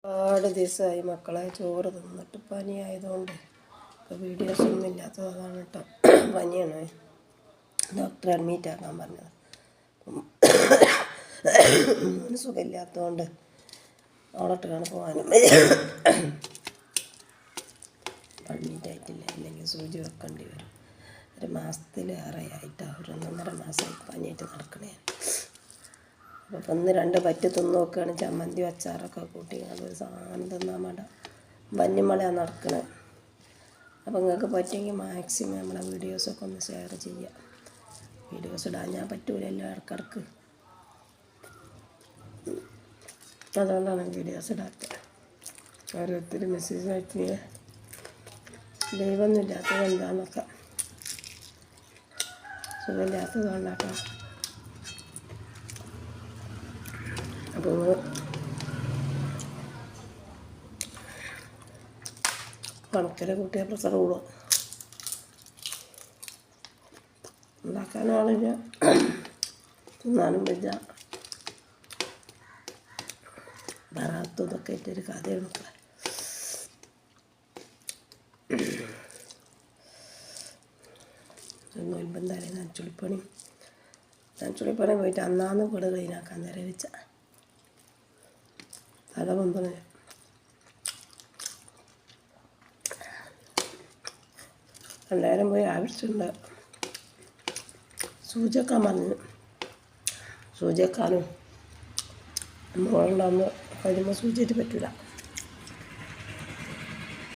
ഒരുപാട് ദിവസമായി മക്കളെ ചോറ് തിന്നിട്ട് പനിയായതുകൊണ്ട് ഇപ്പോൾ വീഡിയോസൊന്നും ഇല്ലാത്തതാണ് കേട്ടോ. പനിയാണ്, ഡോക്ടറെ അഡ്മിറ്റ് ആക്കാൻ പറഞ്ഞത്. സുഖമില്ലാത്തതുകൊണ്ട് അവിടോട്ടാണ് പോകാനും അഡ്മിറ്റ് ആയിട്ടില്ല, അല്ലെങ്കിൽ സൂചി വെക്കേണ്ടി വരും. ഒരു മാസത്തിലേറെ ആയിട്ടാണ്, ഒരു 1.5 മാസമായി പനിയായിട്ട് നടക്കണേ. അപ്പോൾ ഇപ്പം ഒന്ന് 2 പറ്റ് തിന്ന് നോക്കുകയാണ്. ചമ്മന്തി അച്ചാറൊക്കെ കൂട്ടി അതൊരു സാധനം തിന്നാൻ വേണ്ട വന്യമളയാണ് നടക്കണത്. അപ്പോൾ നിങ്ങൾക്ക് പറ്റുമെങ്കിൽ മാക്സിമം നമ്മളെ വീഡിയോസൊക്കെ ഒന്ന് ഷെയർ ചെയ്യുക. വീഡിയോസ് ഇടാൻ ഞാൻ പറ്റൂലല്ലോ ഇടക്കിടക്ക്, അതുകൊണ്ടാണ് വീഡിയോസ് ഇടാത്തത്. ഓരോരുത്തർ മെസ്സേജ് അയച്ച് ദൈവമൊന്നും ഇല്ലാത്തത് എന്താണെന്നൊക്കെ, സുഖമില്ലാത്തത് കൊണ്ടാട്ടോ. അപ്പോൾ കണക്കിലെ കുട്ടിയെ പ്രഷർ കൂടും, ഉണ്ടാക്കാനാളില്ല, തിന്നാനും വെച്ച ബറാത്തും ഇതൊക്കെ ആയിട്ടൊരു കഥയാണ് മക്കളെ. നൊൽബന്ധാലേ നനച്ചുളിപ്പണി പോയിട്ട് അന്നാന്ന് വീട് ക്ലീനാക്കാൻ നേരെ വെച്ച തല പൊന്തണ. എല്ലാവരും പോയി ആവശ്യമുണ്ട്. സൂചിവെക്കാൻ പറഞ്ഞു, സൂചിവെക്കാനും മോളുണ്ടാകുമ്പോൾ കഴിയുമ്പോൾ സൂചിയായിട്ട് പറ്റില്ല.